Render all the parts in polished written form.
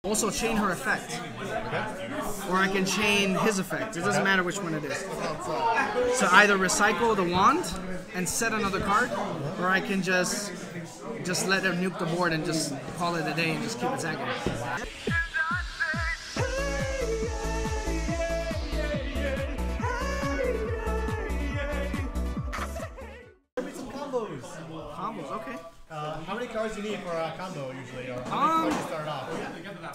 also chain her effect. Okay. Or I can chain his effect. It doesn't matter which one it is. So either recycle the wand and set another card, or I can just let her nuke the board and just call it a day and just keep attacking. Combos, okay. How many cards do you need for a combo usually, or how many cards you start off?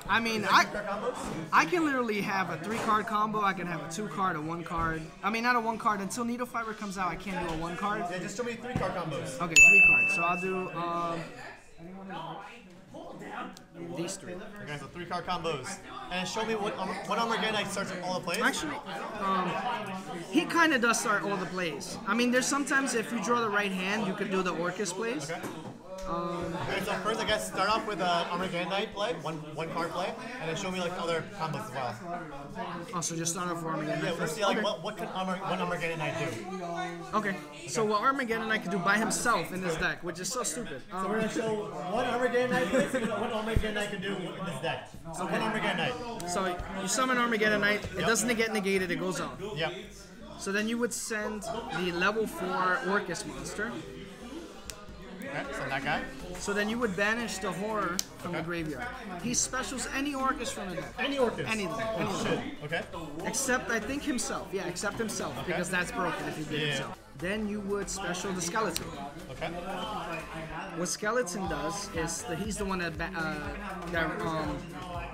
I mean, I can literally have a 3-card combo. I can have a 2-card, a 1-card. I mean, not a 1-card until Needle Fiber comes out. I can't do a 1-card. Yeah, just show me 3-card combos. Okay, 3 cards. So I'll do these 3. Okay, so 3-card combos. And show me what Armageddon starts all the plays. Actually, he kind of does start all the plays. I mean, there's sometimes if you draw the right hand, you could do the Orcust plays. Okay. Okay, so first I guess start off with Armageddon Knight play, one card play, and then show me like other combos as well. Oh, so just start off with Armageddon Knight. Yeah, let's see like what can Armageddon Knight do. Okay, so what Armageddon Knight can do by himself in this deck, which is so stupid. So we're gonna show one Armageddon Knight plays and what Armageddon Knight can do in this deck. So one Armageddon Knight. So you summon Armageddon Knight, it doesn't get negated, it goes on. Yep. So then you would send the level 4 Orcust monster. Okay, so that guy. So then you would banish the horror from the graveyard. He specials any Orcust from the deck. Any Orcust? Anything. Oh, shit. Okay. Except, I think, himself. Yeah, except himself, because that's broken if he did himself. Then you would special the skeleton. Okay. What skeleton does is that he's the one that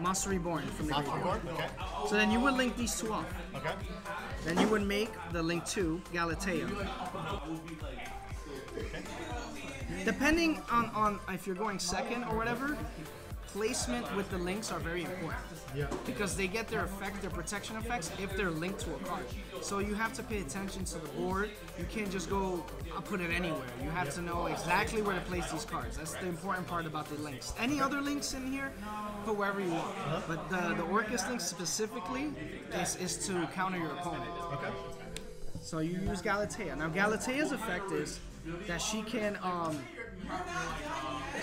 Monster Reborn from the graveyard. Okay. So then you would link these 2 off. Okay. Then you would make the link 2 Galatea. Okay. Depending on if you're going second or whatever, placement with the links are very important. Yeah. Because they get their effect, their protection effects, if they're linked to a card. So you have to pay attention to the board. You can't just go, I'll put it anywhere. You have to know exactly where to place these cards. That's the important part about the links. Any other links in here, put wherever you want. But the Orcust link specifically is to counter your opponent. Okay. So you use Galatea. Now Galatea's effect is that she can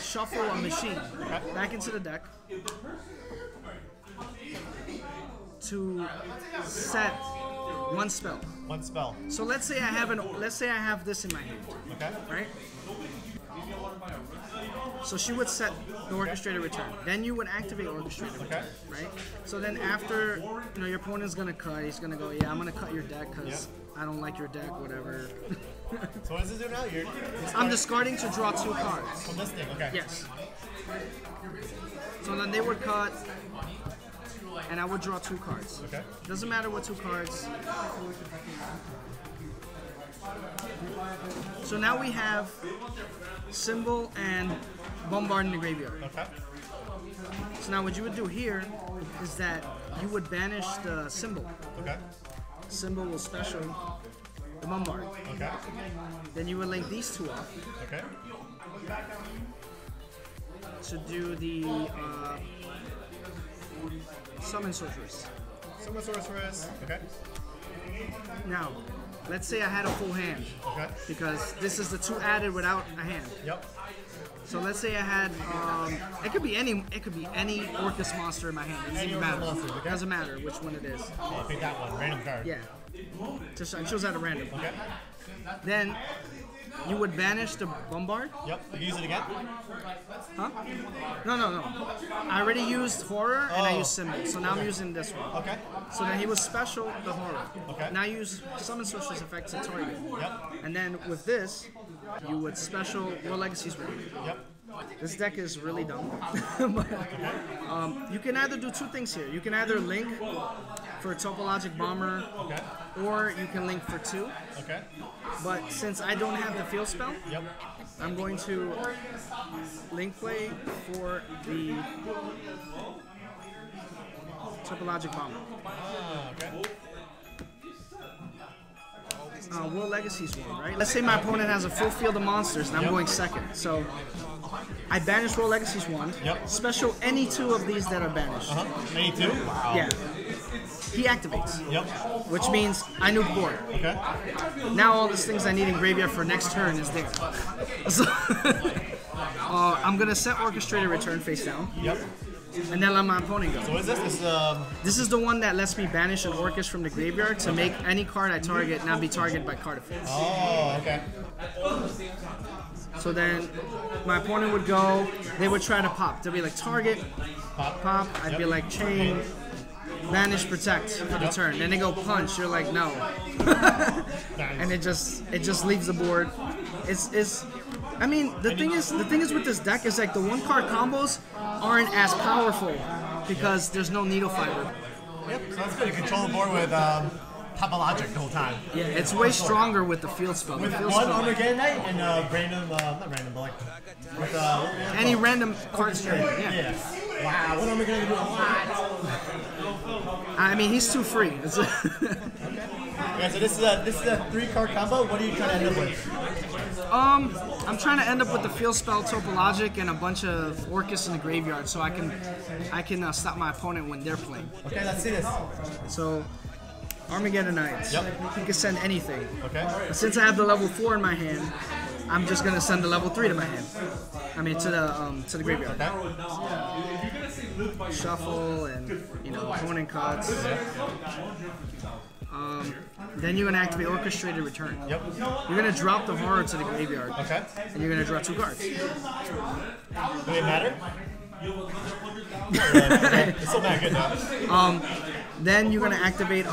shuffle a machine back into the deck to set 1 spell. 1 spell. So let's say I have this in my hand. Okay. Right? So she would set the Orchestrated Return. Then you would activate Orchestrated Return. Right? So then after your opponent's gonna cut, he's gonna go, yeah, I'm gonna cut your deck because I don't like your deck, whatever. So what does it do now? I'm discarding to draw 2 cards. From this thing, okay. Yes. So then they would cut, and I would draw 2 cards. Okay. Doesn't matter what 2 cards. So now we have Symbol and Bombard in the graveyard. Okay. So now what you would do here is that you would banish the Symbol. Okay. Symbol will special the Bombard. Okay. Then you would link these 2 off. Okay. To do the Summon Sorceress. Summon Sorceress. Okay. Now, let's say I had a full hand. Okay. Because this is the 2 added without a hand. Yep. So let's say I had it could be any Orcust monster in my hand. It doesn't even matter. Okay. Doesn't matter which one it is. Oh, pick that one. Random card. Yeah. Just it shows at a random. Okay. Then you would banish the Bombard. Yep. You can use it again? Huh? No. I already used Horror and I used Symbol. So now I'm using this one. Okay. So then he was special the Horror. Okay. Now you use Summon Sorceress effect to target. Yep. And then with this, you would special World Legacy's one. Yep. This deck is really dumb. But, you can either do 2 things here. You can either link for a Topologic Bomber, or you can link for 2. Okay. But since I don't have the field spell, I'm going to link play for the Topologic Bomber. Okay. World Legacy's one, right? Let's say my opponent has a full field of monsters and I'm going second. So I banish World Legacy's one. Special any 2 of these that are banished. Any 2? Wow. Yeah. He activates. Yep. Which means I nuke board. Okay. Now all these things I need in graveyard for next turn is there. So I'm gonna set Orchestrated Return face down. Yep. and then let my opponent go. So what is this? This is the one that lets me banish an Orcust from the graveyard to make any card I target not be targeted by card effects. Oh, okay. So then my opponent would go, they would try to pop. They'd be like target, pop. I'd be like chain, banish, protect for the turn. Then they go punch. You're like no, and it just leaves the board. I mean the thing is with this deck is like the 1-card combos aren't as powerful because there's no needle fiber. Yep. So that's good. You control the board with Topologic the whole time. Yeah, it's way stronger with the field spell. With one Armageddon Knight and random, not random, but like with any random card straight. Yeah. Wow, what Armageddon do a lot. I mean, he's too free. Okay, so this is a 3-card combo. What are you trying to end up with? I'm trying to end up with the field spell Topologic and a bunch of Orcust in the graveyard, so I can stop my opponent when they're playing. Okay, let's see this. So. Armageddon Knights. Yep. He can send anything. Okay. But since I have the level 4 in my hand, I'm just gonna send the level 3 to my hand. I mean to the graveyard. Okay. Shuffle and opponent cuts. Then you're gonna activate Orchestrated Return. Yep. You're gonna drop the horror to the graveyard. Okay. And you're gonna draw 2 cards. Do they matter? It's still not good though. Then you're gonna activate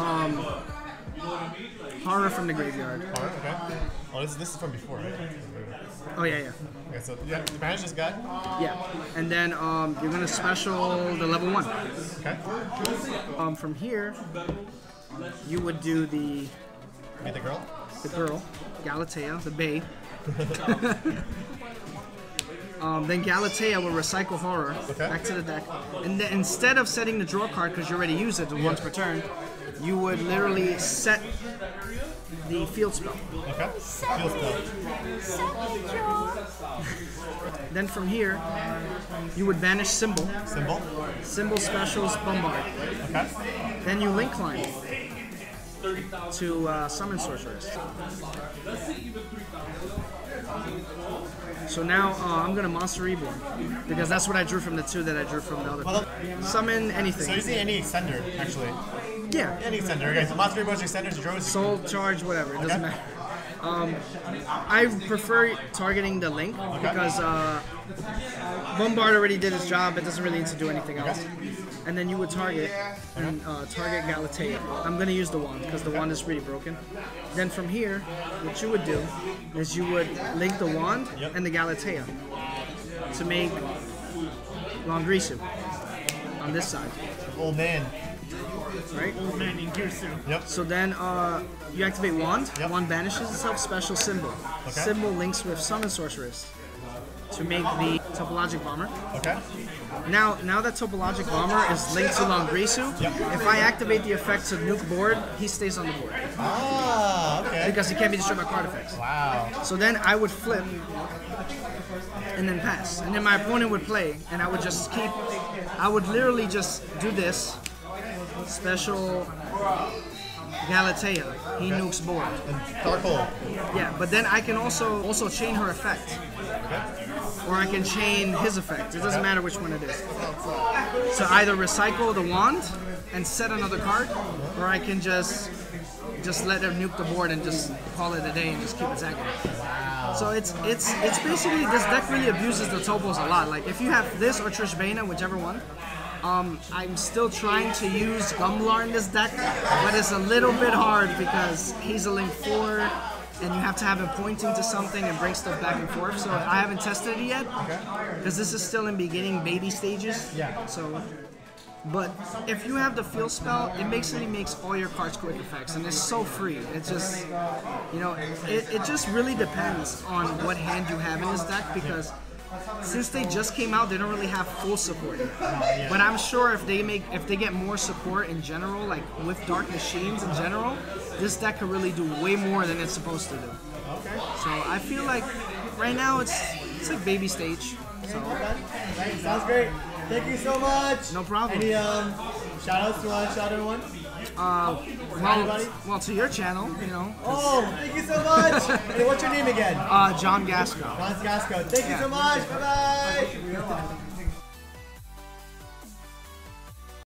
horror from the graveyard. Horror, okay. Oh, this is from before, right? Oh yeah. Okay, so yeah, the banish this guy. Yeah, and then you're gonna special the level 1. Okay. From here, you would do the Meet the girl. Galatea, the Bay. Then Galatea will recycle horror back to the deck, and then instead of setting the draw card because you already used it once per turn, you would literally set the field spell. Okay. Field spell. Then from here, you would banish Symbol. Symbol specials Bombard. Okay. Then you link climb to summon Sorceress. So now I'm gonna Monster Reborn because that's what I drew from the 2 that I drew from the other. Well, summon anything. So you see any sender actually? Yeah. Any sender. Okay, so Monster Reborn senders, you draw Soul Charge, whatever. It doesn't matter. I prefer targeting the link because Bombard already did its job. It doesn't really need to do anything else. And then you would target Galatea. I'm gonna use the wand because the wand is pretty broken. Then from here, what you would do is you would link the wand and the Galatea to make Longrisu on this side. Old man. Right? Old man in Girsu. Yep. So then you activate wand. Wand banishes itself. Special Symbol. Okay. Symbol links with Summon Sorceress to make the Topologic Bomber. Okay. Now that Topologic Bomber is linked to Longrisu, if I activate the effect to nuke board, he stays on the board. Ah, okay. Because he can't be destroyed by card effects. Wow. So then I would flip and then pass. And then my opponent would play, and I would just I would literally just do this. Special Galatea. He nukes board. And Dark Hole. Yeah, but then I can also chain her effect. Or I can chain his effect. It doesn't matter which one it is. So either recycle the wand and set another card, or I can just let her nuke the board and just call it a day and just keep attacking. Wow. So it's basically, this deck really abuses the topos a lot. Like if you have this or Trishbana, whichever one, I'm still trying to use Gumlar in this deck, but it's a little bit hard because he's a link 4 and you have to have him pointing to something and bring stuff back and forth. So I haven't tested it yet because this is still in beginning baby stages. Yeah. So, but if you have the field spell, it basically makes all your cards quick effects, and it's so free. It's just, it just really depends on what hand you have in this deck because since they just came out, they don't really have full support yet. But I'm sure if they get more support in general, like with Dark Machines in general, this deck could really do way more than it's supposed to do. Okay. So I feel like right now it's like baby stage. So sounds great. Thank you so much. No problem. Any shout outs you want to shout everyone? Well, to your channel, Oh, thank you so much. Hey, what's your name again? John Gascot. John Gascot. Thank you so much. Bye bye.